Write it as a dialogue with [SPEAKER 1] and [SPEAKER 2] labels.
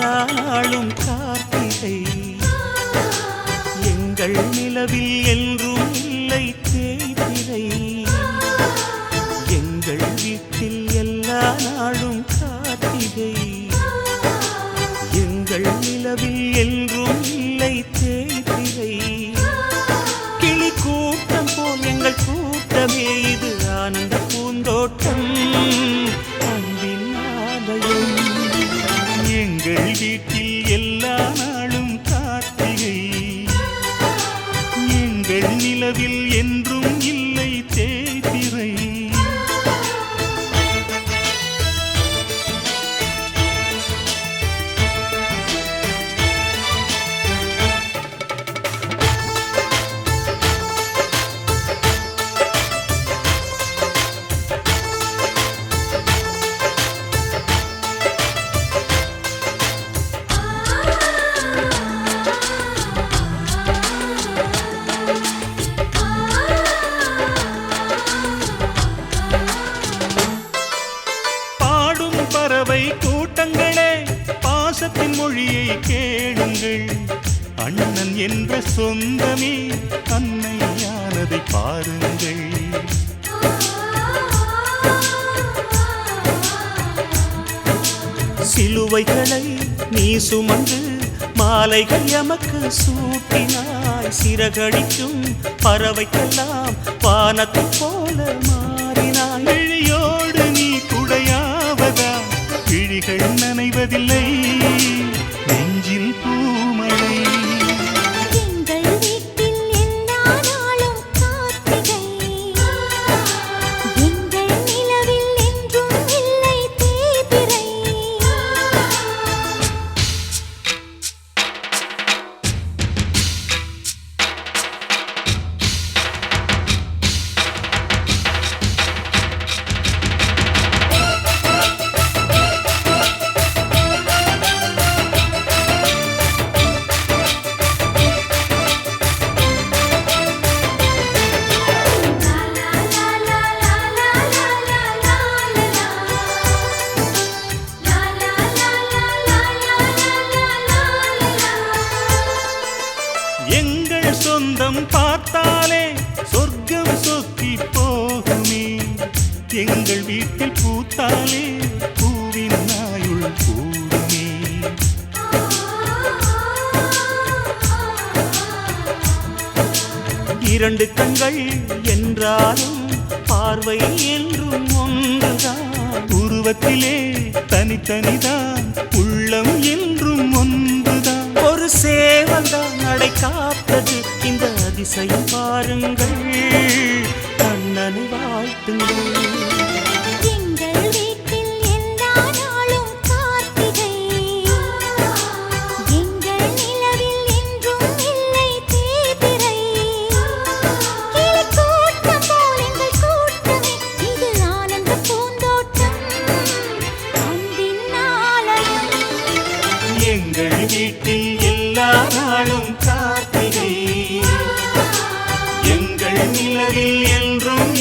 [SPEAKER 1] எல்லா நாளும் கார்த்திகை. எங்கள் நிலவில் என்றும் இல்லை தேய்பிறை. எங்கள் வீட்டில் எல்லா நாளும் கார்த்திகை. எங்கள் நிலவில் என்றும் இல்லை தேய்பிறை. கிளி கூட்டம் போல் எங்கள் கூட்டமே இது ஆனந்த பூந்தோட்டம் அன்பின் ஆலயம். எங்கள் வீட்டில் எல்லா நாளும் கார்த்திகை. எங்கள் நிலவில் என்றும் இல்லை தேய்பிறை. பறவை கூட்டங்களே பாசத்தின் மொழியை கேளுங்கள். அண்ணன் என்ற சொந்தமே அன்னையானதை பாருங்கள். சிலுவைகளை நீ சுமந்து மாலைகள் எமக்கு சூட்டினாய். சிறகடிக்கும் பறவைக்கெல்லாம் வானத்தை போல மாறினாய். விழியோடு நீ குடையாவதா விழிகள் நனைவதில்லை நெஞ்சில் பூமழை.
[SPEAKER 2] எங்கள் வீட்டில் எல்லா நாளும் கார்த்திகை. எங்கள் நிலவில் என்றும் இல்லை தேய்பிறை.
[SPEAKER 1] எங்கள் சொந்தம் பார்த்தாலே சொர்க்கம் சொத்தி போகுமே. எங்கள் வீட்டில் பூத்தாலே பூவின் நாயுள் கூடுமே. இரண்டு கண்கள் என்றாலும் பார்வை என்றும் ஒன்றுதான். உருவத்திலே தனித்தனிதான் உள்ளம் என்றும் ஒன்றுதான். ஒரு சேவல்தான் நடை காத்தது இந்த அதிசயம் பாருங்கள். கண்ணனை வாழ்த்துங்கள்.
[SPEAKER 2] எங்கள் வீட்டில் எல்லா நாளும் கார்த்திகை. எங்கள் நிலவில் என்றும் இல்லை தேய்பிறை. கிளி கூட்டம் போல் எங்கள் கூட்டமே இது ஆனந்த பூந்தோட்டம் அன்பின் ஆலயம்.
[SPEAKER 1] எங்கள் வீட்டில் எல்லா நாளும் கார்த்திகை. எங்கள் நிலவில் என்றும்